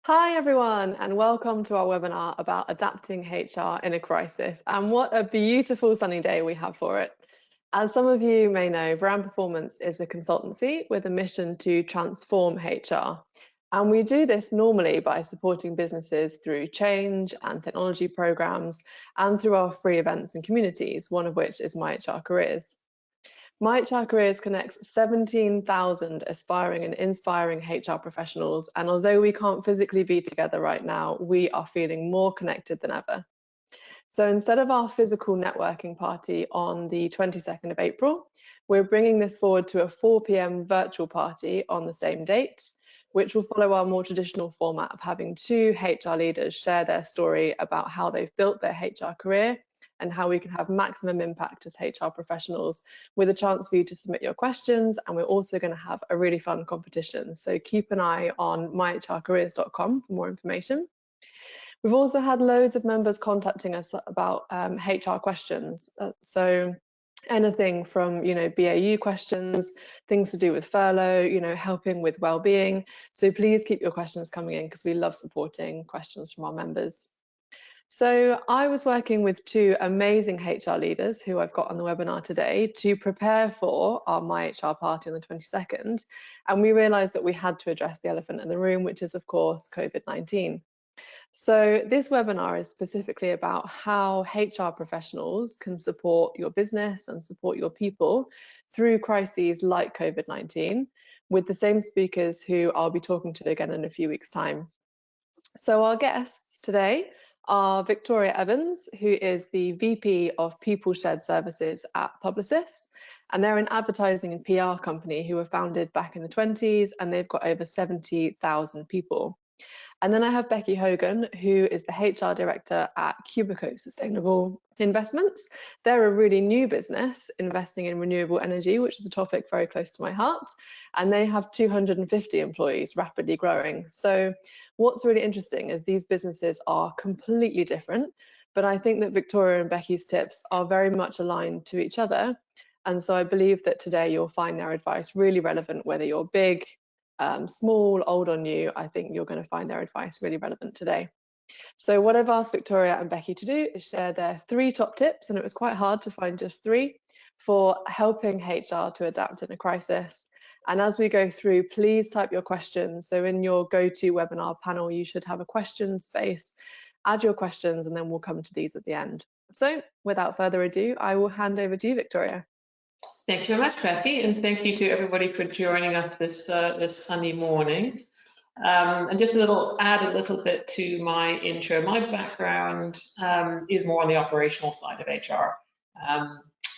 Hi everyone, and welcome to our webinar about adapting HR in a crisis. And what a beautiful sunny day we have for it. As some of you may know, Brand Performance is a consultancy with a mission to transform HR. And we do this normally by supporting businesses through change and technology programs and through our free events and communities, one of which is myHRcareers. myHRcareers connects 17,000 aspiring and inspiring HR professionals, and although we can't physically be together right now, we are feeling more connected than ever. So instead of our physical networking party on the 22nd of April, we're bringing this forward to a 4 p.m. virtual party on the same date, which will follow our more traditional format of having two HR leaders share their story about how they've built their HR career and how we can have maximum impact as HR professionals, with a chance for you to submit your questions. And we're also going to have a really fun competition. So keep an eye on myHRcareers.com for more information. We've also had loads of members contacting us about HR questions. So anything from, BAU questions, things to do with furlough, helping with well-being. So please keep your questions coming in because we love supporting questions from our members. So I was working with two amazing HR leaders who I've got on the webinar today to prepare for our myHR party on the 22nd. And we realized that we had to address the elephant in the room, which is, of course, COVID-19. So this webinar is specifically about how HR professionals can support your business and support your people through crises like COVID-19, with the same speakers who I'll be talking to again in a few weeks' time. So our guests today are Victoria Evans, who is the VP of People Shared Services at Publicis, and they're an advertising and PR company who were founded back in the 20s, and they've got over 70,000 people. And then I have Becky Hogan, who is the HR director at Cubico Sustainable Investments. They're a really new business investing in renewable energy, which is a topic very close to my heart. And they have 250 employees, rapidly growing. So what's really interesting is these businesses are completely different, but I think that Victoria and Becky's tips are very much aligned to each other. And so I believe that today you'll find their advice really relevant, whether you're big, small, old or new. I think you're going to find their advice really relevant today. So what I've asked Victoria and Becky to do is share their 3 top tips, and it was quite hard to find just 3, for helping HR to adapt in a crisis. And as we go through, please type your questions. So in your GoToWebinar panel, you should have a questions space. Add your questions, and then we'll come to these at the end. So without further ado, I will hand over to you, Victoria. Thank you very much, Becky, and thank you to everybody for joining us this sunny morning. And just add a little bit to my intro. My background is more on the operational side of HR.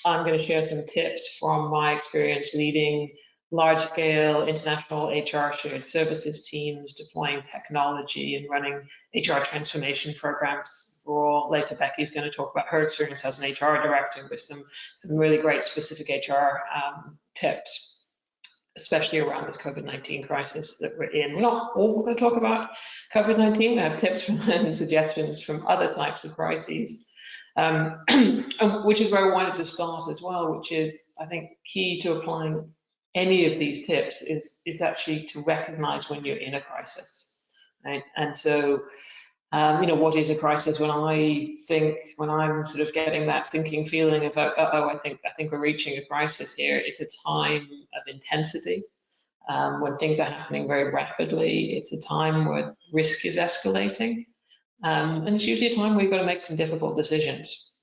I'm going to share some tips from my experience leading large-scale international HR shared services teams, deploying technology and running HR transformation programs. Later, Becky's going to talk about her experience as an HR director with some really great specific HR tips, especially around this COVID-19 crisis that we're in. We're not all going to talk about COVID-19. We have tips and suggestions from other types of crises, which is where I wanted to start as well, which is, I think, key to applying any of these tips is actually to recognize when you're in a crisis, right? And so, what is a crisis? When I'm sort of getting that thinking feeling of, I think we're reaching a crisis here, it's a time of intensity. When things are happening very rapidly, it's a time where risk is escalating. And it's usually a time where you've got to make some difficult decisions,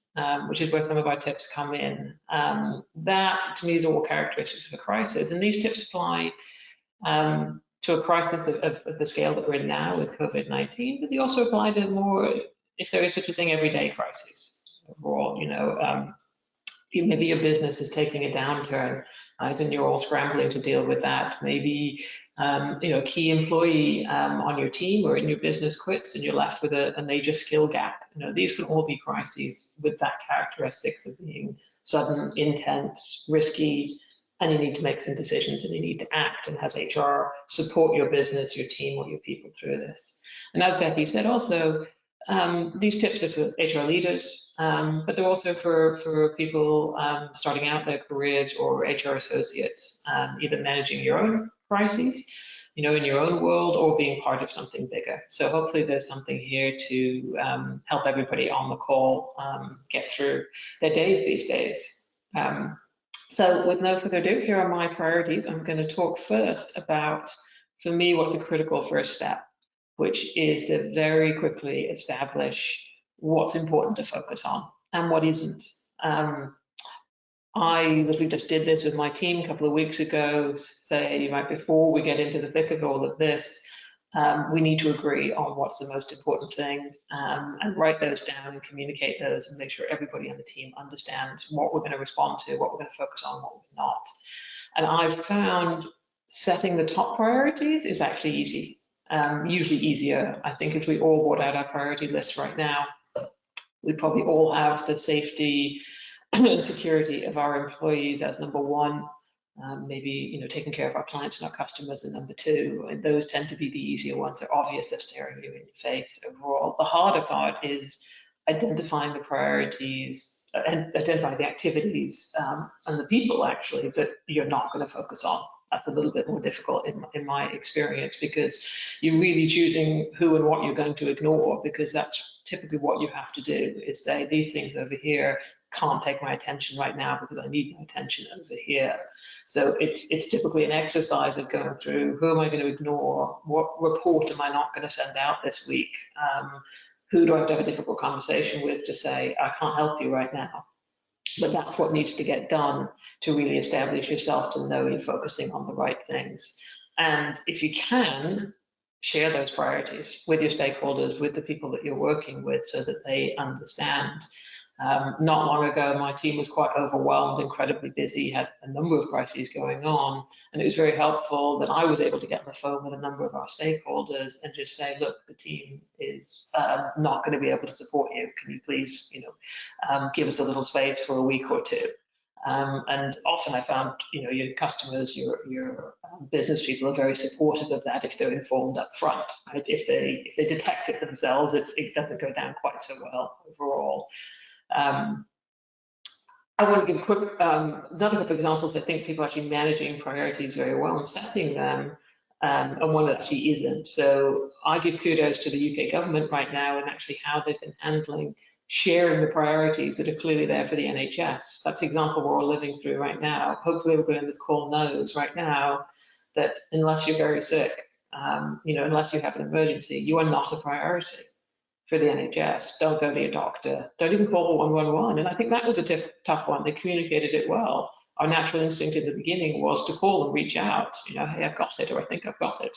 which is where some of our tips come in. That, to me, is all characteristics of a crisis. And these tips apply to a crisis of the scale that we're in now with COVID-19, but they also apply to more, if there is such a thing, everyday crises overall. Maybe your business is taking a downturn, right, and you're all scrambling to deal with that. Maybe a key employee on your team or in your business quits, and you're left with a major skill gap. These can all be crises with that characteristics of being sudden, intense, risky, and you need to make some decisions and you need to act. And has HR support your business, your team, or your people through this? And as Becky said, also, these tips are for HR leaders, but they're also for people starting out their careers or HR associates, either managing your own crises in your own world or being part of something bigger. So hopefully there's something here to help everybody on the call get through their days these days. So with no further ado, here are my priorities. I'm going to talk first about, for me, what's a critical first step, which is to very quickly establish what's important to focus on and what isn't. I literally just did this with my team a couple of weeks ago, say right before we get into the thick of all of this, we need to agree on what's the most important thing and write those down and communicate those and make sure everybody on the team understands what we're going to respond to, what we're going to focus on, what we're not. And I've found setting the top priorities is actually easy, usually easier. I think if we all brought out our priority list right now, we probably all have the safety and security of our employees as number one, maybe taking care of our clients and our customers as number two, and those tend to be the easier ones. They're obvious, they're staring you in your face overall. The harder part is identifying the priorities and identifying the activities and the people actually that you're not going to focus on. That's a little bit more difficult in my experience, because you're really choosing who and what you're going to ignore, because that's typically what you have to do, is say these things over here can't take my attention right now because I need my attention over here. So it's typically an exercise of going through, who am I going to ignore? What report am I not going to send out this week? Who do I have to have a difficult conversation with to say, I can't help you right now? But that's what needs to get done to really establish yourself, to know you're focusing on the right things. And if you can, share those priorities with your stakeholders, with the people that you're working with, so that they understand. Not long ago, my team was quite overwhelmed, incredibly busy, had a number of crises going on, and it was very helpful that I was able to get on the phone with a number of our stakeholders and just say, look, the team is not going to be able to support you. Can you please, give us a little space for a week or two? And often I found, your customers, your business people are very supportive of that if they're informed up front. Right? If they detect it themselves, it doesn't go down quite so well overall. I want to give another couple of examples. I think people are actually managing priorities very well and setting them, and one that actually isn't. So I give kudos to the UK government right now and actually how they've been handling sharing the priorities that are clearly there for the NHS. That's the example we're all living through right now. Hopefully everybody on this call knows right now that unless you're very sick, unless you have an emergency, you are not a priority for the NHS. Don't go to your doctor. Don't even call 111. And I think that was a tough one. They communicated it well. Our natural instinct in the beginning was to call and reach out, hey, I've got it, or I think I've got it.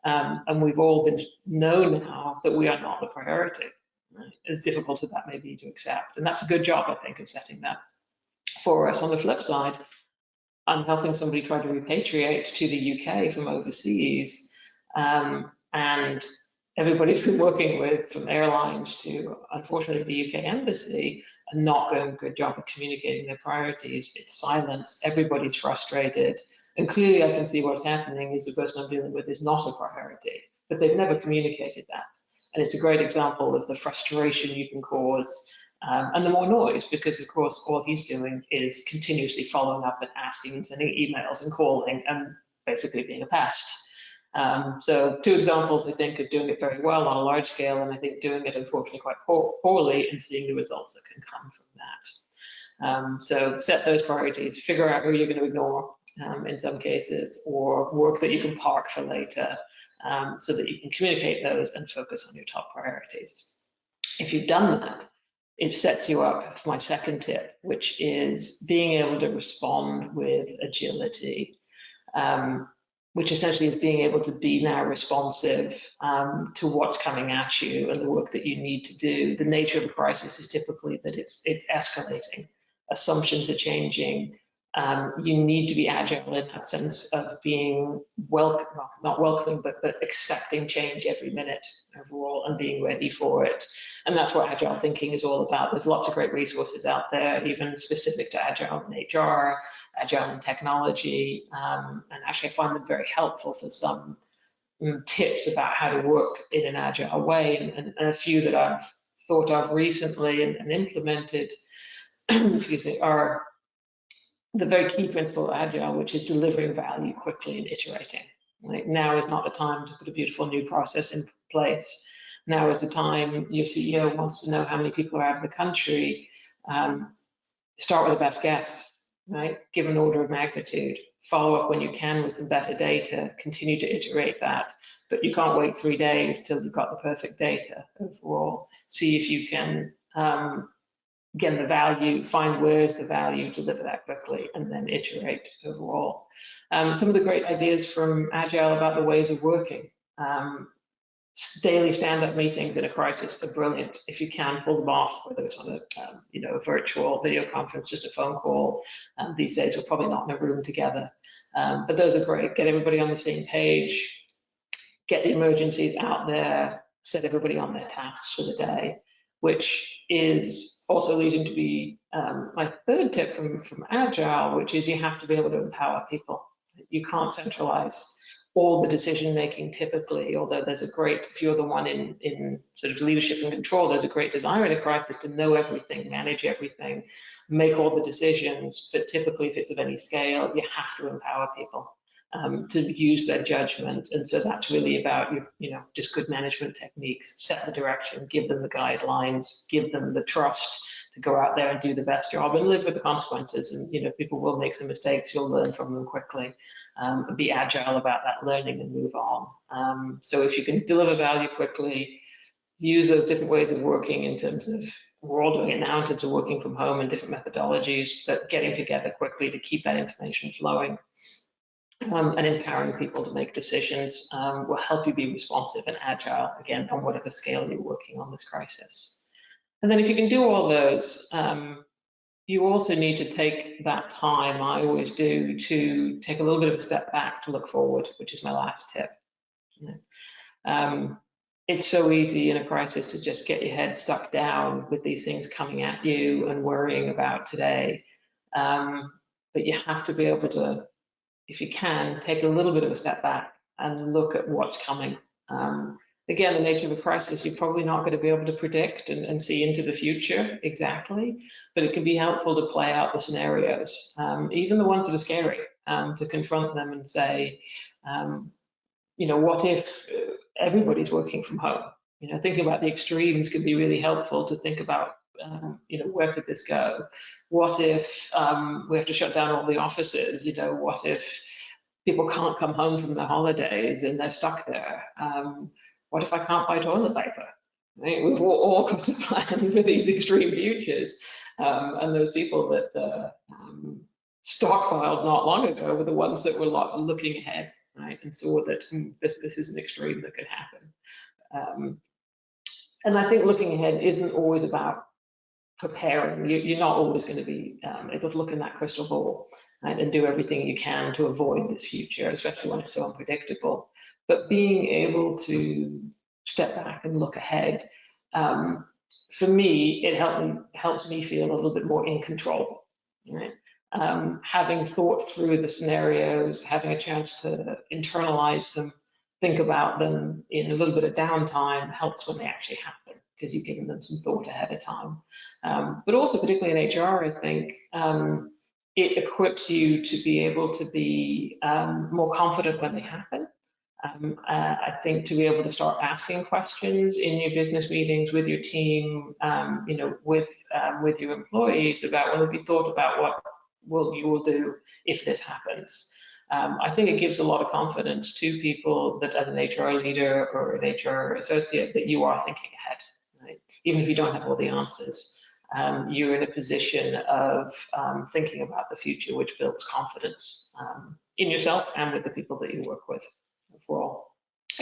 And we've all been known now that we are not the priority. Right? As difficult as that may be to accept. And that's a good job, I think, of setting that for us. On the flip side, I'm helping somebody try to repatriate to the UK from overseas. And everybody's been working with, from airlines to, unfortunately, the UK embassy, are not doing a good job of communicating their priorities. It's silence. Everybody's frustrated. And clearly I can see what's happening is the person I'm dealing with is not a priority, but they've never communicated that. And it's a great example of the frustration you can cause and the more noise, because of course all he's doing is continuously following up and asking and sending emails and calling and basically being a pest. So two examples, I think, of doing it very well on a large scale, and I think doing it unfortunately quite poorly and seeing the results that can come from that. So set those priorities, figure out who you're going to ignore in some cases, or work that you can park for later, so that you can communicate those and focus on your top priorities. If you've done that, it sets you up for my second tip, which is being able to respond with agility. Which essentially is being able to be now responsive to what's coming at you and the work that you need to do. The nature of a crisis is typically that it's escalating. Assumptions are changing. You need to be agile in that sense of being not welcoming, but expecting change every minute overall and being ready for it. And that's what agile thinking is all about. There's lots of great resources out there, even specific to agile in HR, agile in technology, and actually I find them very helpful for some tips about how to work in an agile way, and a few that I've thought of recently and implemented excuse me, are the very key principle of agile, which is delivering value quickly and iterating. Like, now is not the time to put a beautiful new process in place. Now is the time. Your CEO wants to know how many people are out of the country. Start with the best guess, right? Give an order of magnitude. Follow up when you can with some better data. Continue to iterate that. But you can't wait 3 days till you've got the perfect data overall. See if you can get the value, find where's the value, deliver that quickly, and then iterate overall. Some of the great ideas from Agile about the ways of working. Daily stand-up meetings in a crisis are brilliant. If you can pull them off, whether it's on a virtual video conference, just a phone call. These days we're probably not in a room together, but those are great. Get everybody on the same page, get the emergencies out there, set everybody on their tasks for the day, which is also leading to be my third tip from Agile, which is you have to be able to empower people. You can't centralize all the decision making typically, although there's a great, if you're the one in sort of leadership and control, there's a great desire in a crisis to know everything, manage everything, make all the decisions. But typically, if it's of any scale, you have to empower people to use their judgment. And so that's really about just good management techniques. Set the direction, give them the guidelines, give them the trust to go out there and do the best job and live with the consequences. And people will make some mistakes. You'll learn from them quickly. And be agile about that learning and move on. So if you can deliver value quickly, use those different ways of working in terms of, we're all doing it now in terms of working from home and different methodologies, but getting together quickly to keep that information flowing. And empowering people to make decisions will help you be responsive and agile, again, on whatever scale you're working on this crisis. And then if you can do all those, you also need to take that time, I always do, to take a little bit of a step back to look forward, which is my last tip. It's so easy in a crisis to just get your head stuck down with these things coming at you and worrying about today. But you have to be able to, if you can, take a little bit of a step back and look at what's coming. Again, the nature of a crisis, you're probably not going to be able to predict and see into the future exactly, but it can be helpful to play out the scenarios, even the ones that are scary, to confront them and say, what if everybody's working from home? Thinking about the extremes can be really helpful to think about, where could this go? What if we have to shut down all the offices? What if people can't come home from their holidays and they're stuck there? What if I can't buy toilet paper? Right? We've all got to plan for these extreme futures. And those people that stockpiled not long ago were the ones that were looking ahead, right? And saw that this is an extreme that could happen. And I think looking ahead isn't always about preparing. You're not always going to be able to look in that crystal ball, right, and do everything you can to avoid this future, especially when it's so unpredictable. But being able to step back and look ahead, for me, it helps me feel a little bit more in control, right? Having thought through the scenarios, having a chance to internalize them, think about them in a little bit of downtime helps when they actually happen, because you've given them some thought ahead of time. But also, particularly in HR, I think it equips you to be able to be more confident when they happen. I think to be able to start asking questions in your business meetings with your team, with your employees about, well, have you thought about what you will do if this happens? I think it gives a lot of confidence to people that as an HR leader or an HR associate that you are thinking ahead, right? Even if you don't have all the answers, you're in a position of thinking about the future, which builds confidence in yourself and with the people that you work with overall,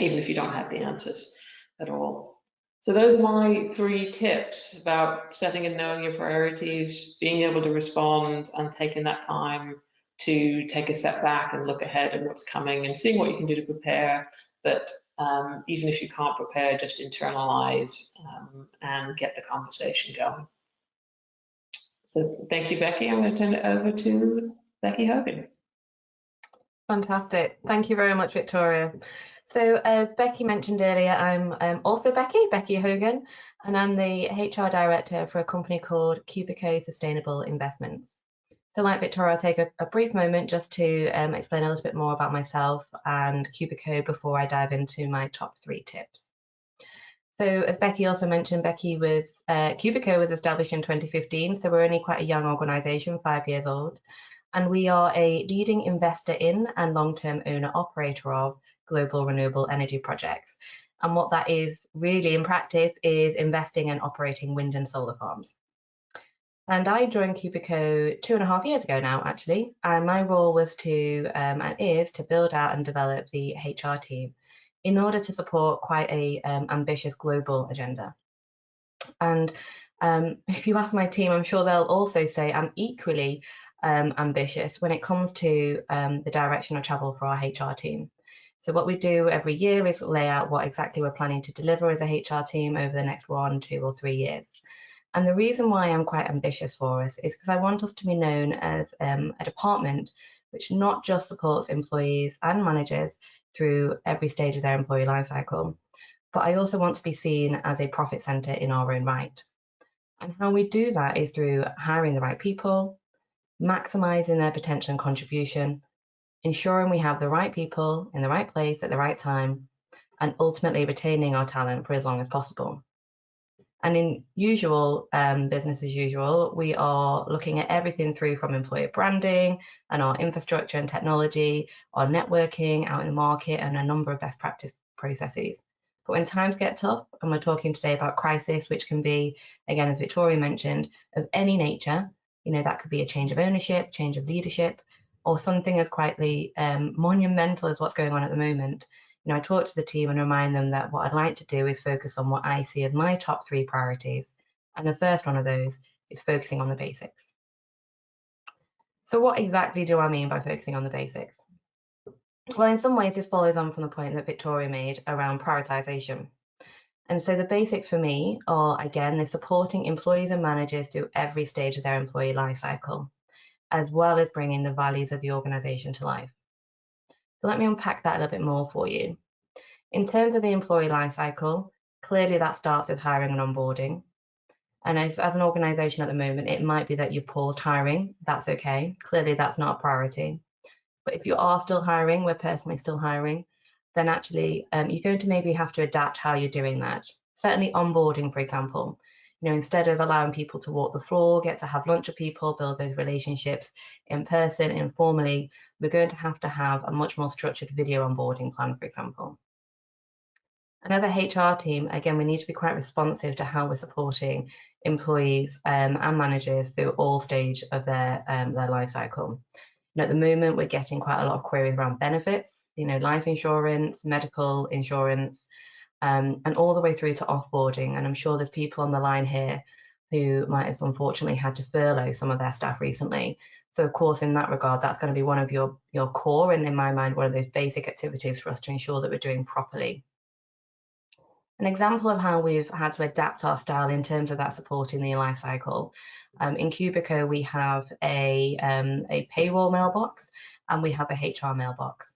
even if you don't have the answers at all. So those are my 3 tips about setting and knowing your priorities, being able to respond and taking that time to take a step back and look ahead at what's coming and seeing what you can do to prepare. But even if you can't prepare, just internalize and get the conversation going. So thank you, Becky. I'm going to turn it over to Becky Hogan. Fantastic. Thank you very much, Victoria. So as Becky mentioned earlier, I'm also Becky Hogan, and I'm the HR director for a company called Cubico Sustainable Investments. So like Victoria, I'll take a brief moment just to explain a little bit more about myself and Cubico before I dive into my top 3 tips. So as Becky also mentioned, Cubico was established in 2015, so we're only quite a young organisation, 5 years old, and we are a leading investor in and long-term owner-operator of global renewable energy projects. And what that is really in practice is investing and operating wind and solar farms. And I joined Cubico 2.5 years ago now, actually, and my role was and is to build out and develop the HR team in order to support quite a ambitious global agenda. And if you ask my team, I'm sure they'll also say I'm equally ambitious when it comes to the direction of travel for our HR team. So what we do every year is lay out what exactly we're planning to deliver as a HR team over the next 1, 2, or 3 years. And the reason why I'm quite ambitious for us is because I want us to be known as a department which not just supports employees and managers through every stage of their employee lifecycle, but I also want to be seen as a profit center in our own right. And how we do that is through hiring the right people, maximizing their potential and contribution, ensuring we have the right people in the right place at the right time, and ultimately retaining our talent for as long as possible. And in usual business as usual, we are looking at everything through from employer branding and our infrastructure and technology, our networking out in the market, and a number of best practice processes. But when times get tough, and we're talking today about crisis, which can be, again, as Victoria mentioned, of any nature, that could be a change of ownership, change of leadership, or something as quietly monumental as what's going on at the moment. I talk to the team and remind them that what I'd like to do is focus on what I see as my top 3 priorities. And the first one of those is focusing on the basics. So what exactly do I mean by focusing on the basics? Well, in some ways, this follows on from the point that Victoria made around prioritization. And so the basics for me are, again, the supporting employees and managers through every stage of their employee life cycle, as well as bringing the values of the organization to life. So let me unpack that a little bit more for you. In terms of the employee life cycle, clearly that starts with hiring and onboarding. And as an organisation at the moment, it might be that you've paused hiring. That's okay. Clearly that's not a priority. But if you are still hiring, we're personally still hiring, then actually you're going to maybe have to adapt how you're doing that. Certainly onboarding, for example. Instead of allowing people to walk the floor, get to have lunch with people, build those relationships in person, informally, we're going to have a much more structured video onboarding plan, for example. And as a HR team, again, we need to be quite responsive to how we're supporting employees and managers through all stages of their life cycle. At the moment, we're getting quite a lot of queries around benefits, life insurance, medical insurance, and all the way through to offboarding. And I'm sure there's people on the line here who might have unfortunately had to furlough some of their staff recently. So of course, in that regard, that's going to be one of your core, and in my mind, one of those basic activities for us to ensure that we're doing properly. An example of how we've had to adapt our style in terms of that supporting the life cycle. In Cubico, we have a payroll mailbox and we have a HR mailbox.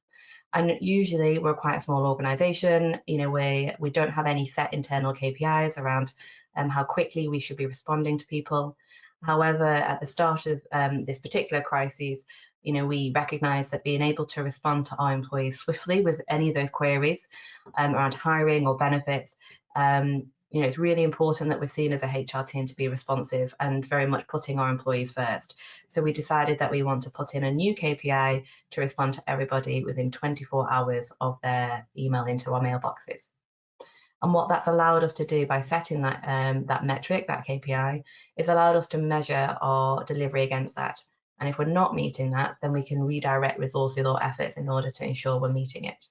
And usually we're quite a small organization, we don't have any set internal KPIs around how quickly we should be responding to people. However, at the start of this particular crisis, we recognize that being able to respond to our employees swiftly with any of those queries around hiring or benefits, it's really important that we're seen as a HR team to be responsive and very much putting our employees first. So we decided that we want to put in a new KPI to respond to everybody within 24 hours of their email into our mailboxes. And what that's allowed us to do by setting that metric, that KPI, is allowed us to measure our delivery against that. And if we're not meeting that, then we can redirect resources or efforts in order to ensure we're meeting it.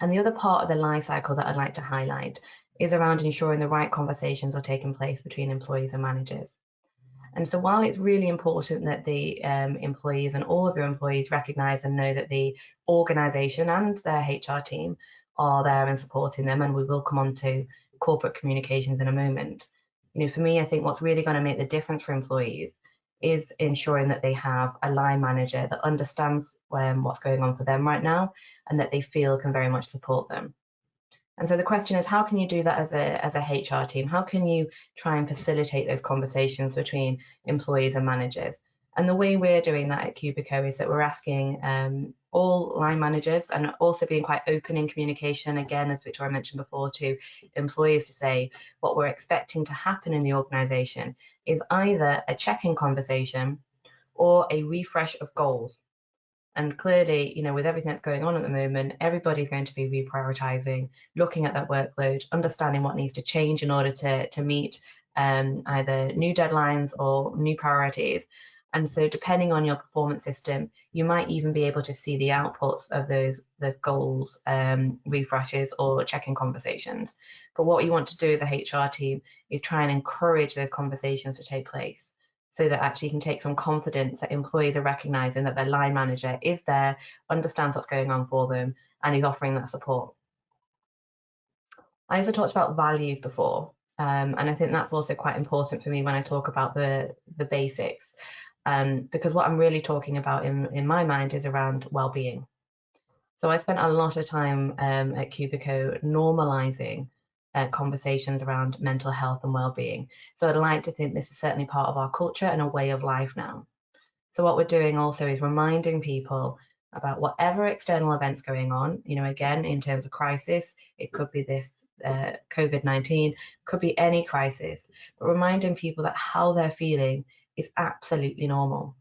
And the other part of the life cycle that I'd like to highlight is around ensuring the right conversations are taking place between employees and managers. And so while it's really important that the employees and all of your employees recognise and know that the organisation and their HR team are there and supporting them, and we will come on to corporate communications in a moment. For me, I think what's really going to make the difference for employees is ensuring that they have a line manager that understands what's going on for them right now and that they feel can very much support them. And so the question is, how can you do that as a HR team? How can you try and facilitate those conversations between employees and managers? And the way we're doing that at Cubico is that we're asking all line managers, and also being quite open in communication, again, as Victoria mentioned before, to employees, to say what we're expecting to happen in the organisation is either a check-in conversation or a refresh of goals. And clearly, you know, with everything that's going on at the moment, everybody's going to be reprioritizing, looking at that workload, understanding what needs to change in order to meet either new deadlines or new priorities. And so depending on your performance system, you might even be able to see the outputs of those goals, refreshes or check-in conversations. But what you want to do as a HR team is try and encourage those conversations to take place, so that actually you can take some confidence that employees are recognizing that their line manager is there, understands what's going on for them, and is offering that support. I also talked about values before, and I think that's also quite important for me when I talk about the basics, because what I'm really talking about in my mind is around well-being. So I spent a lot of time at Cubico normalizing conversations around mental health and well-being. So I'd like to think this is certainly part of our culture and a way of life now. So what we're doing also is reminding people about whatever external events going on, you know, again, in terms of crisis, it could be this COVID-19, could be any crisis, but reminding people that how they're feeling is absolutely normal.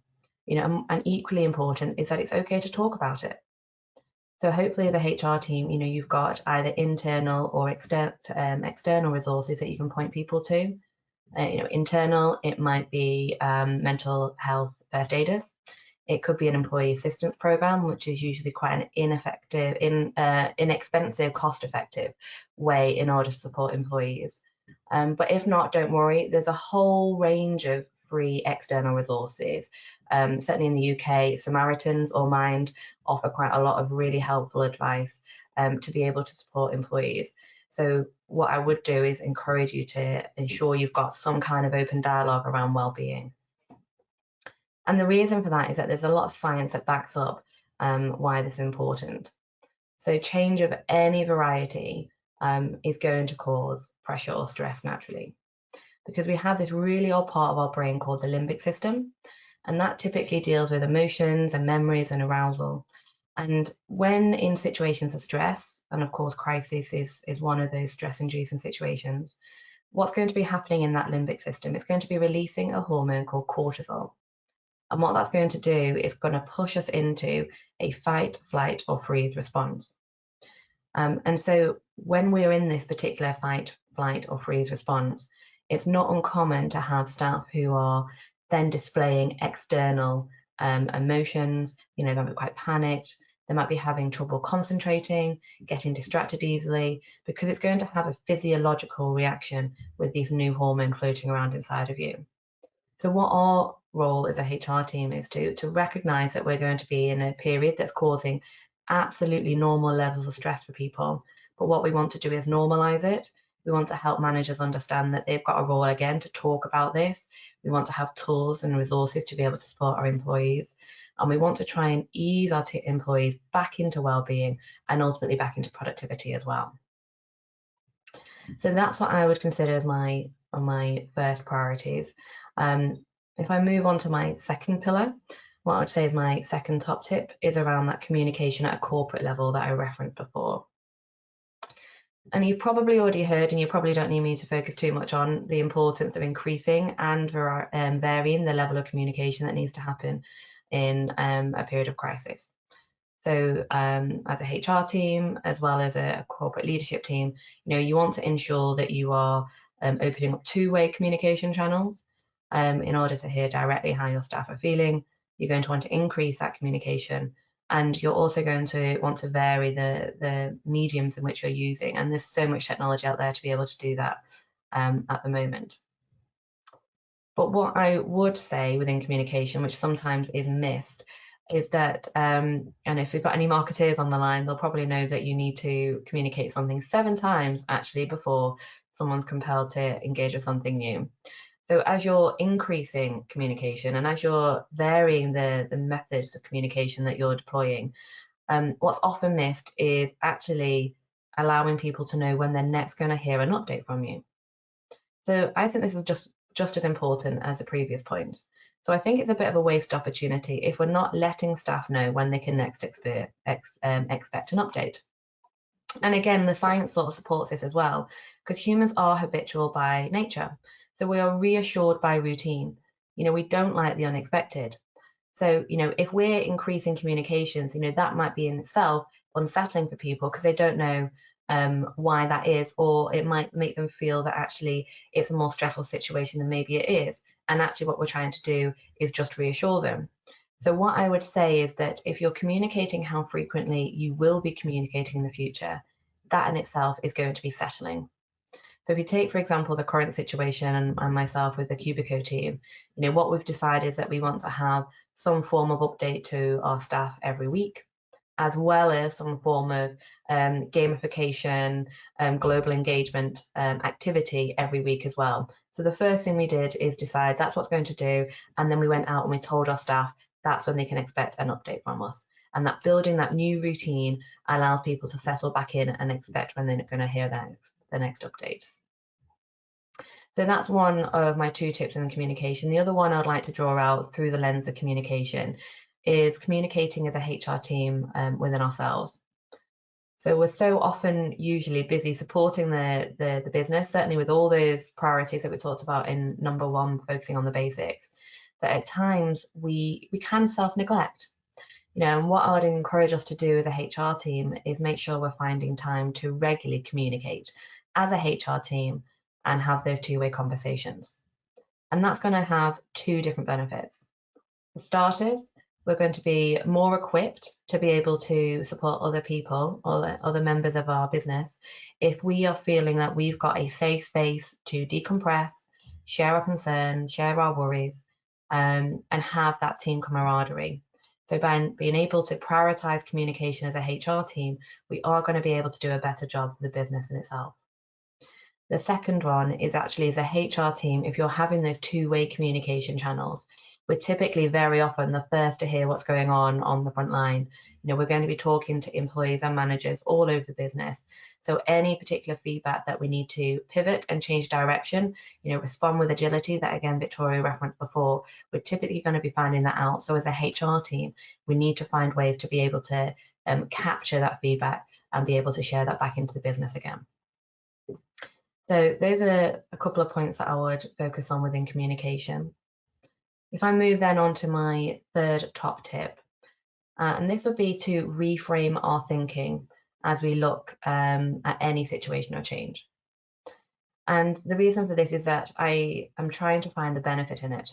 You know, and equally important is that it's okay to talk about it. So hopefully as a HR team, you know, you've got either internal or external resources that you can point people to. You know, internal, it might be mental health first aiders. It could be an employee assistance program, which is usually quite an inexpensive, cost-effective way in order to support employees. But if not, don't worry. There's a whole range of free external resources. Certainly in the UK, Samaritans or Mind offer quite a lot of really helpful advice to be able to support employees. So what I would do is encourage you to ensure you've got some kind of open dialogue around well-being. And the reason for that is that there's a lot of science that backs up why this is important. So change of any variety is going to cause pressure or stress naturally, because we have this really old part of our brain called the limbic system, and that typically deals with emotions and memories and arousal. And when in situations of stress, and of course crisis is one of those stress-inducing situations, what's going to be happening in that limbic system? It's going to be releasing a hormone called cortisol. And what that's going to do is going to push us into a fight, flight, or freeze response. And so when we're in this particular fight, flight, or freeze response, it's not uncommon to have staff who are then displaying external emotions. You know, they might be quite panicked. They might be having trouble concentrating, getting distracted easily, because it's going to have a physiological reaction with these new hormones floating around inside of you. So what our role as a HR team is to recognize that we're going to be in a period that's causing absolutely normal levels of stress for people. But what we want to do is normalize it. We want to help managers understand that they've got a role again to talk about this. We want to have tools and resources to be able to support our employees. And we want to try and ease our employees back into well-being and ultimately back into productivity as well. So that's what I would consider as my first priorities. If I move on to my second pillar, what I would say is my second top tip is around that communication at a corporate level that I referenced before. And you've probably already heard, and you probably don't need me to focus too much on the importance of increasing and varying the level of communication that needs to happen in a period of crisis. So as a HR team, as well as a corporate leadership team, you know, you want to ensure that you are opening up two-way communication channels in order to hear directly how your staff are feeling. You're going to want to increase that communication, and you're also going to want to vary the mediums in which you're using. And there's so much technology out there to be able to do that at the moment. But what I would say within communication, which sometimes is missed, is that, and if you've got any marketers on the line, they'll probably know that you need to communicate something 7 times actually before someone's compelled to engage with something new. So as you're increasing communication and as you're varying the methods of communication that you're deploying, what's often missed is actually allowing people to know when they're next going to hear an update from you. So I think this is just as important as the previous point. So I think it's a bit of a waste opportunity if we're not letting staff know when they can next expect an update. And again, the science sort of supports this as well, because humans are habitual by nature. So we are reassured by routine. We don't like the unexpected. So, if we're increasing communications, that might be in itself unsettling for people because they don't know why that is, or it might make them feel that actually it's a more stressful situation than maybe it is. And actually what we're trying to do is just reassure them. So what I would say is that if you're communicating how frequently you will be communicating in the future, that in itself is going to be settling. So if you take, for example, the current situation and myself with the Cubico team, what we've decided is that we want to have some form of update to our staff every week, as well as some form of gamification, global engagement activity every week as well. So the first thing we did is decide that's what's going to do, and then we went out and we told our staff that's when they can expect an update from us. And that building that new routine allows people to settle back in and expect when they're going to hear the next update. So that's one of my 2 tips in communication. The other one I'd like to draw out through the lens of communication is communicating as a HR team within ourselves. So we're so often usually busy supporting the business, certainly with all those priorities that we talked about in number 1, focusing on the basics, that at times we can self-neglect. And what I would encourage us to do as a HR team is make sure we're finding time to regularly communicate as a HR team and have those 2-way conversations. And that's going to have 2 different benefits. For starters, we're going to be more equipped to be able to support other people, or other members of our business, if we are feeling that we've got a safe space to decompress, share our concerns, share our worries, and have that team camaraderie. So by being able to prioritize communication as a HR team, we are going to be able to do a better job for the business in itself. The second one is actually as a HR team, if you're having those 2-way communication channels, we're typically very often the first to hear what's going on the front line. We're going to be talking to employees and managers all over the business. So any particular feedback that we need to pivot and change direction, respond with agility, that again, Victoria referenced before, we're typically going to be finding that out. So as a HR team, we need to find ways to be able to capture that feedback and be able to share that back into the business again. So those are a couple of points that I would focus on within communication. If I move then on to my 3rd top tip, and this would be to reframe our thinking as we look at any situation or change. And the reason for this is that I am trying to find the benefit in it.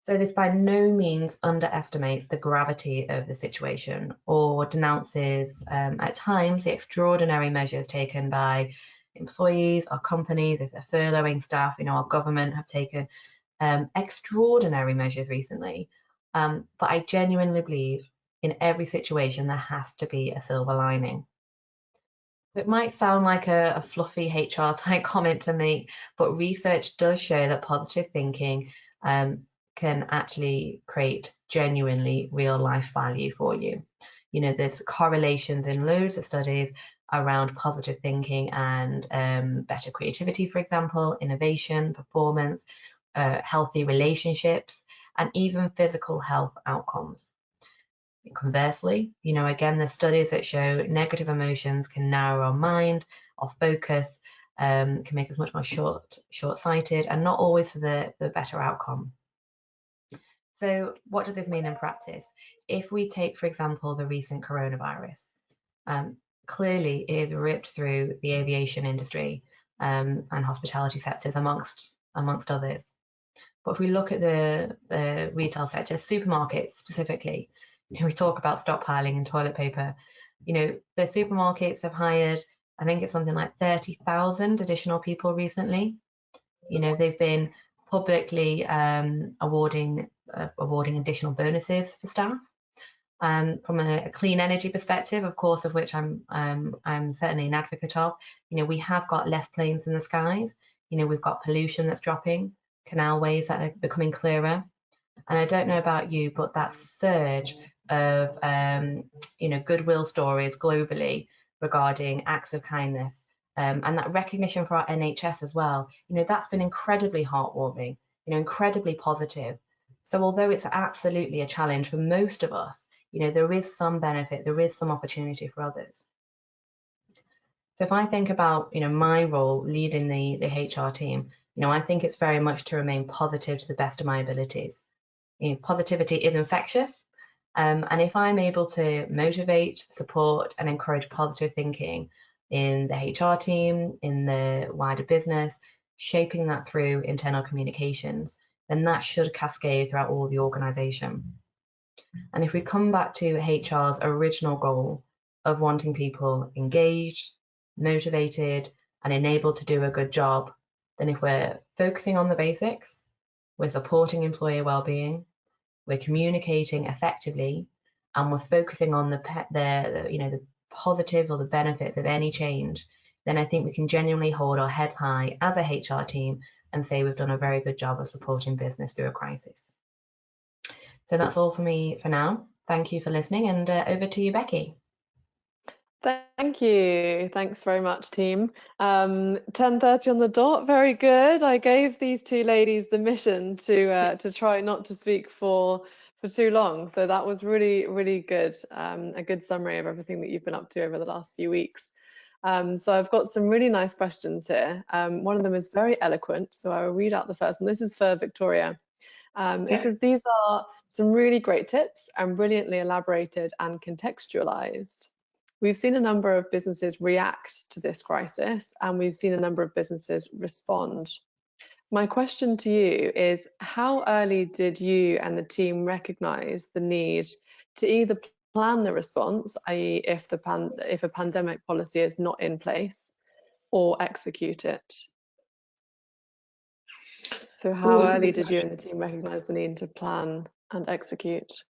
So this by no means underestimates the gravity of the situation or denounces at times the extraordinary measures taken by employees or companies. If they're furloughing staff, our government have taken extraordinary measures recently. But I genuinely believe in every situation there has to be a silver lining. It might sound like a fluffy HR type comment to make, but research does show that positive thinking can actually create genuinely real life value for you. There's correlations in loads of studies around positive thinking and better creativity, for example, innovation, performance, healthy relationships, and even physical health outcomes. Conversely, again, there's studies that show negative emotions can narrow our mind, our focus, can make us much more short-sighted, and not always for the better outcome. So what does this mean in practice? If we take, for example, the recent coronavirus, clearly it has ripped through the aviation industry and hospitality sectors amongst others. But if we look at the retail sector, supermarkets specifically, we talk about stockpiling and toilet paper. The supermarkets have hired, I think it's something like 30,000 additional people recently. They've been publicly awarding additional bonuses for staff. From a clean energy perspective, of course, of which I'm certainly an advocate of, we have got less planes in the skies. We've got pollution that's dropping, canalways that are becoming clearer. And I don't know about you, but that surge of goodwill stories globally regarding acts of kindness, and that recognition for our NHS as well. That's been incredibly heartwarming, incredibly positive. So although it's absolutely a challenge for most of us, there is some benefit, there is some opportunity for others. So if I think about, my role leading the HR team, I think it's very much to remain positive to the best of my abilities. Positivity is infectious. And if I'm able to motivate, support, and encourage positive thinking in the HR team, in the wider business, shaping that through internal communications, then that should cascade throughout all the organization. And if we come back to HR's original goal of wanting people engaged, motivated, and enabled to do a good job, then if we're focusing on the basics, we're supporting employee well-being, we're communicating effectively, and we're focusing on the positives or the benefits of any change, then I think we can genuinely hold our heads high as a HR team and say we've done a very good job of supporting business through a crisis. So that's all for me for now. Thank you for listening, and over to you, Becky. Thank you. Thanks very much, team. 10:30 on the dot. Very good. I gave these two ladies the mission to try not to speak for too long. So that was really, really good. A good summary of everything that you've been up to over the last few weeks. So I've got some really nice questions here. One of them is very eloquent, so I will read out the first one. This is for Victoria. It says, these are some really great tips and brilliantly elaborated and contextualized. We've seen a number of businesses react to this crisis, and we've seen a number of businesses respond. My question to you is, how early did you and the team recognize the need to either plan the response, i.e. if a pandemic policy is not in place, or execute it? So how early did you and the team recognize the need to plan and execute?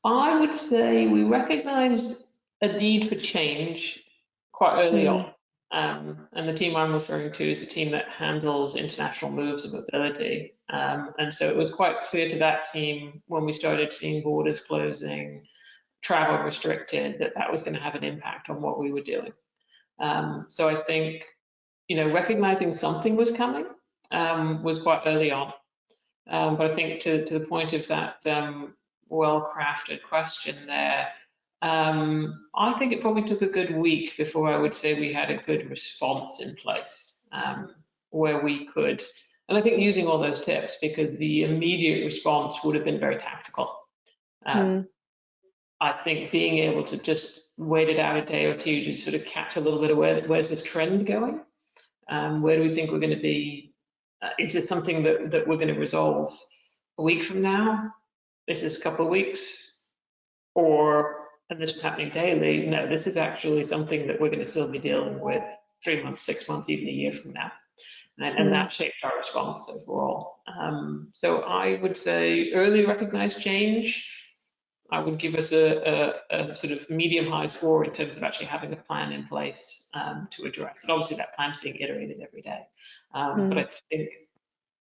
I would say we recognized a need for change quite early on. And the team I'm referring to is the team that handles international moves and mobility. And so it was quite clear to that team when we started seeing borders closing, travel restricted, that was going to have an impact on what we were doing. So I think, recognizing something was coming was quite early on. But I think to the point of that well-crafted question there, I think it probably took a good week before I would say we had a good response in place where we could, and I think using all those tips, because the immediate response would have been very tactical. I think being able to just wait it out a day or two to sort of catch a little bit of where's this trend going? Where do we think we're going to be? Is this something that we're going to resolve a week from now? Is this a couple of weeks? And this was happening daily. No, this is actually something that we're going to still be dealing with 3 months, 6 months, even a year from now. And that shaped our response overall. So I would say early recognized change, I would give us a sort of medium-high score in terms of actually having a plan in place to address. And obviously that plan's being iterated every day. But I think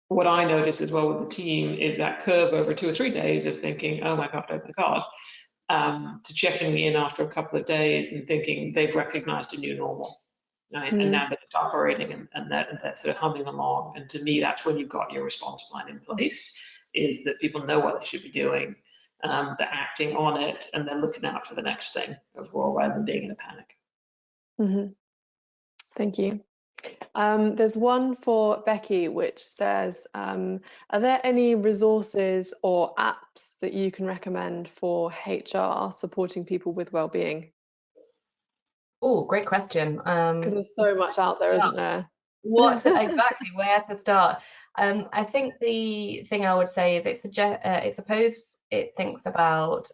what I noticed as well with the team is that curve over 2 or 3 days of thinking, oh my God, to checking in after a couple of days and thinking they've recognized a new normal. Right? And now that it's operating and that's sort of humming along. And to me, that's when you've got your response plan in place, is that people know what they should be doing, they're acting on it, and they're looking out for the next thing overall rather than being in a panic. Thank you. There's one for Becky which says, are there any resources or apps that you can recommend for HR supporting people with well-being? Oh, great question. Because there's so much out there, isn't there? What exactly? Where to start? I think the thing I would say is it thinks about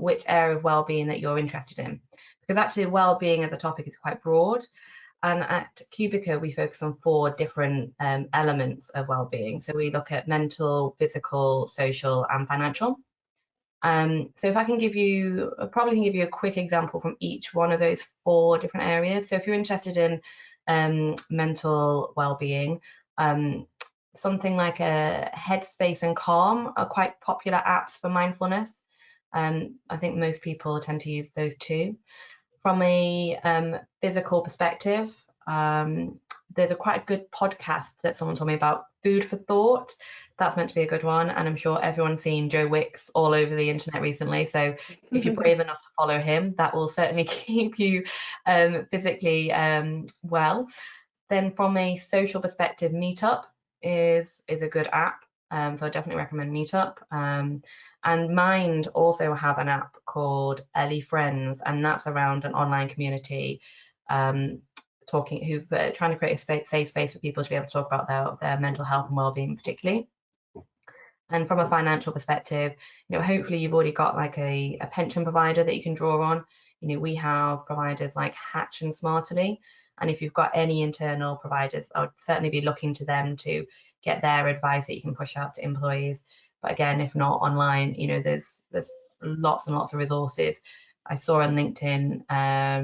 which area of well-being that you're interested in, because actually well-being as a topic is quite broad. And at Cubico, we focus on 4 different elements of well-being. So we look at mental, physical, social, and financial. So if I can probably can give you a quick example from each one of those 4 different areas. So if you're interested in mental well-being, something like a Headspace and Calm are quite popular apps for mindfulness. I think most people tend to use those 2. From a physical perspective, there's quite a good podcast that someone told me about, Food for Thought. That's meant to be a good one, and I'm sure everyone's seen Joe Wicks all over the internet recently. So if you're brave enough to follow him, that will certainly keep you physically well. Then from a social perspective, Meetup is a good app. So I definitely recommend Meetup. And Mind also have an app called Ellie Friends, and that's around an online community who've trying to create a safe space for people to be able to talk about their mental health and well-being particularly. And from a financial perspective, hopefully you've already got like a pension provider that you can draw on. We have providers like Hatch and Smartly, and if you've got any internal providers, I would certainly be looking to them to get their advice that you can push out to employees. But again, if not online, there's lots and lots of resources. I saw on LinkedIn, I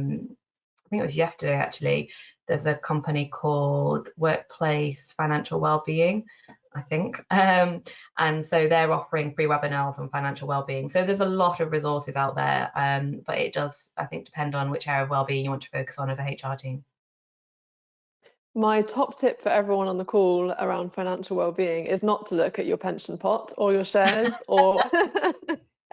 think it was yesterday actually, there's a company called Workplace Financial Wellbeing, I think. And so they're offering free webinars on financial wellbeing. So there's a lot of resources out there, but it does, I think, depend on which area of wellbeing you want to focus on as a HR team. My top tip for everyone on the call around financial well-being is not to look at your pension pot or your shares or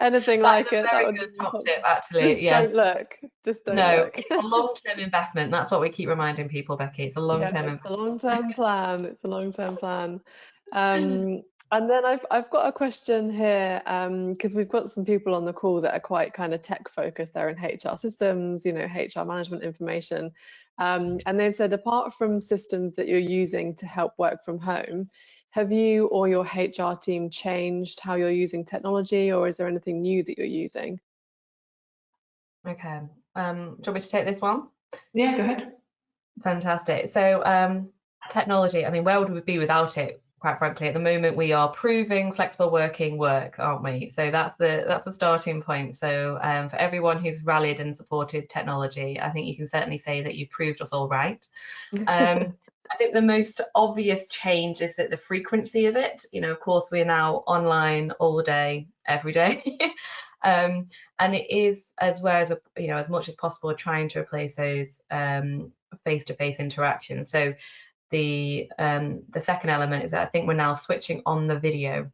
anything like it. That would be a good top tip, actually. Just don't look. Just don't look. It's a long-term investment. That's what we keep reminding people, Becky. It's a long-term investment. It's a long-term plan. It's a long-term plan. And then I've got a question here, because we've got some people on the call that are quite kind of tech focused. They're in HR systems, HR management information. And they've said, apart from systems that you're using to help work from home, have you or your HR team changed how you're using technology, or is there anything new that you're using? Okay. Do you want me to take this one? Yeah, go ahead. Fantastic. So technology, I mean, where would we be without it? Quite frankly, at the moment we are proving flexible working works, aren't we? So that's the starting point. So for everyone who's rallied and supported technology, I think you can certainly say that you've proved us all right. I think the most obvious change is that the frequency of it. Of course, we're now online all day, every day. And it is, as much as possible, trying to replace those face-to-face interactions. So the second element is that I think we're now switching on the video.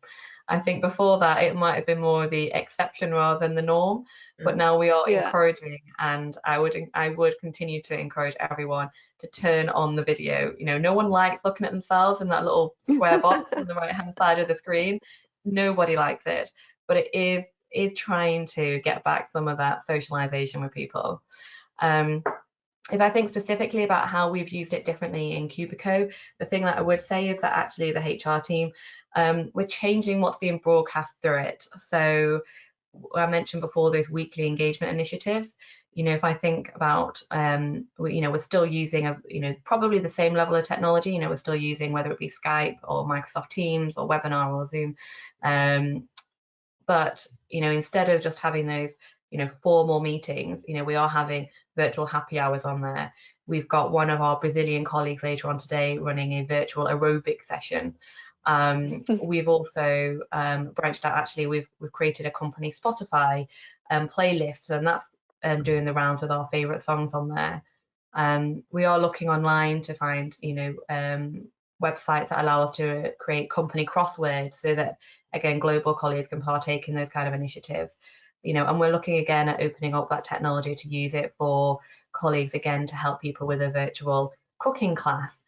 I think before that it might have been more the exception rather than the norm, but now we are encouraging, and I would continue to encourage everyone to turn on the video. No one likes looking at themselves in that little square box on the right hand side of the screen. Nobody likes it, but it is trying to get back some of that socialization with people. If I think specifically about how we've used it differently in Cubico, the thing that I would say is that actually the HR team, we're changing what's being broadcast through it. So I mentioned before those weekly engagement initiatives. If I think about, we're still using probably the same level of technology. We're still using, whether it be Skype or Microsoft Teams or Webinar or Zoom. But instead of just having those formal meetings, we are having virtual happy hours on there. We've got one of our Brazilian colleagues later on today running a virtual aerobic session. We've also branched out. Actually, we've created a company Spotify playlist, and that's doing the rounds with our favorite songs on there. We are looking online to find websites that allow us to create company crosswords, so that again global colleagues can partake in those kind of initiatives. And we're looking again at opening up that technology to use it for colleagues again to help people with a virtual cooking class.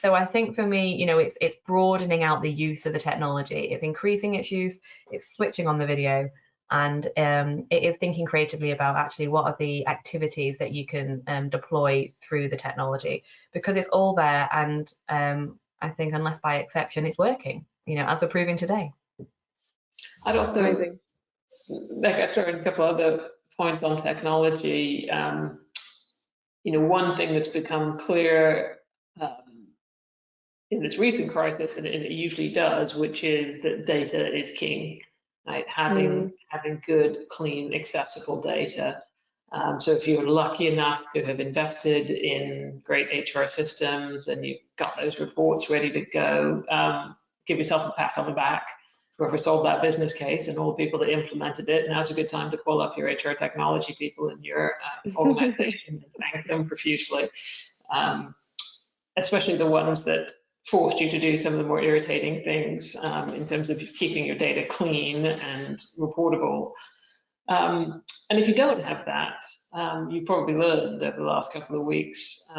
So I think for me, it's broadening out the use of the technology, it's increasing its use, it's switching on the video, and it is thinking creatively about actually what are the activities that you can deploy through the technology, because it's all there, and I think unless by exception it's working, as we're proving today. I'd also throw in a couple other points on technology. One thing that's become clear in this recent crisis, and it usually does, which is that data is king. Right? Having good, clean, accessible data. So if you're lucky enough to have invested in great HR systems and you've got those reports ready to go, give yourself a pat on the back. whoever sold that business case and all the people that implemented it. Now's a good time to call up your HR technology people in your organization and thank them profusely, especially the ones that forced you to do some of the more irritating things in terms of keeping your data clean and reportable. And if you don't have that, you probably learned over the last couple of weeks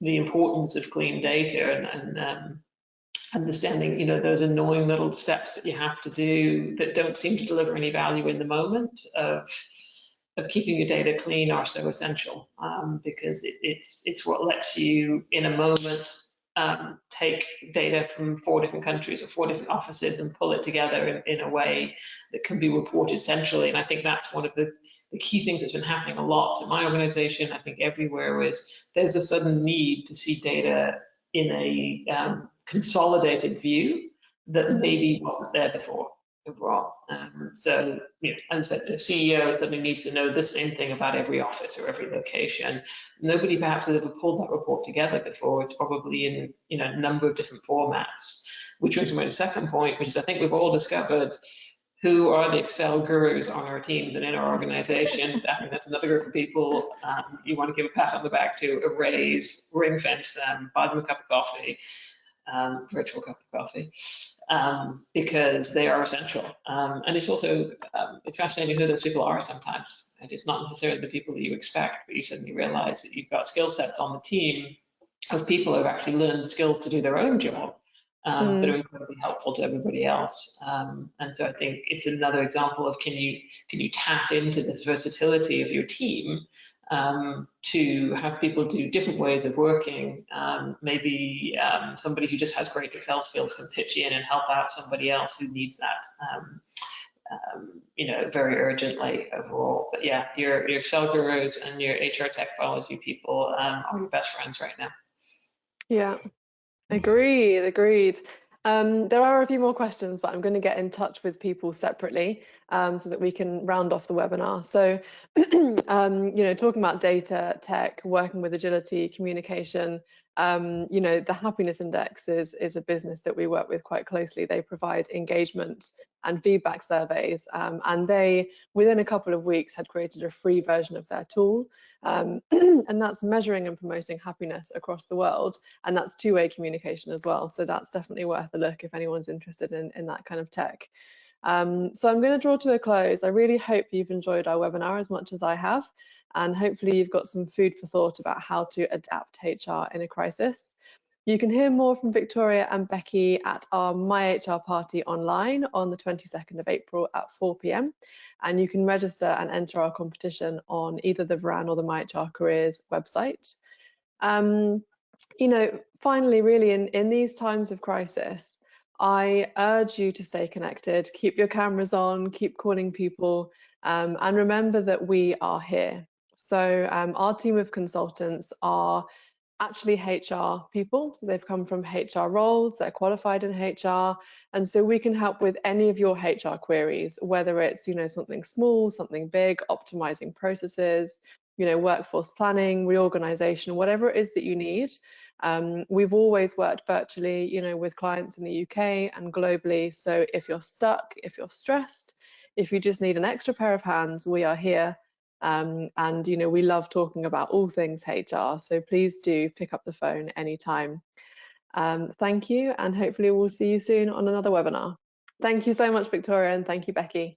the importance of clean data and understanding, those annoying little steps that you have to do that don't seem to deliver any value in the moment of keeping your data clean are so essential, because it's what lets you in a moment take data from 4 different countries or 4 different offices and pull it together in a way that can be reported centrally. And I think that's one of the key things that's been happening a lot in my organization, I think everywhere, is there's a sudden need to see data in a consolidated view that maybe wasn't there before overall. So, as I said, the CEO suddenly needs to know the same thing about every office or every location. Nobody perhaps has ever pulled that report together before. It's probably in a number of different formats, which brings me to the second point, which is I think we've all discovered who are the Excel gurus on our teams and in our organization. I think that's another group of people you want to give a pat on the back to, a raise, ring fence them, buy them a cup of coffee, virtual cup of coffee, because they are essential. And it's also it's fascinating who those people are sometimes. And it's not necessarily the people that you expect, but you suddenly realize that you've got skill sets on the team of people who have actually learned skills to do their own job that are incredibly helpful to everybody else. And so I think it's another example of can you tap into this versatility of your team to have people do different ways of working. Maybe somebody who just has great Excel skills can pitch in and help out somebody else who needs that, very urgently overall. But yeah, your Excel gurus and your HR technology people are your best friends right now. Yeah, agreed. There are a few more questions, but I'm going to get in touch with people separately so that we can round off the webinar. So, talking about data, tech, working with agility, communication, the Happiness Index is a business that we work with quite closely. They provide engagement and feedback surveys, and they, within a couple of weeks, had created a free version of their tool, and that's measuring and promoting happiness across the world, and that's two-way communication as well. So that's definitely worth a look if anyone's interested in that kind of tech. So I'm going to draw to a close. I really hope you've enjoyed our webinar as much as I have, and hopefully you've got some food for thought about how to adapt HR in a crisis. You can hear more from Victoria and Becky at our myHR party online on the 22nd of April at 4 p.m. And you can register and enter our competition on either the Varan or the myHRcareers website. Finally, really, in these times of crisis, I urge you to stay connected, keep your cameras on, keep calling people, and remember that we are here. So our team of consultants are actually HR people, so they've come from HR roles, they're qualified in HR, and so we can help with any of your HR queries, whether it's something small, something big, optimizing processes, workforce planning, reorganization, whatever it is that you need. We've always worked virtually, with clients in the UK and globally. So if you're stuck, if you're stressed, if you just need an extra pair of hands, we are here. And we love talking about all things HR. So please do pick up the phone anytime. Thank you, and hopefully we'll see you soon on another webinar. Thank you so much, Victoria, and thank you, Becky.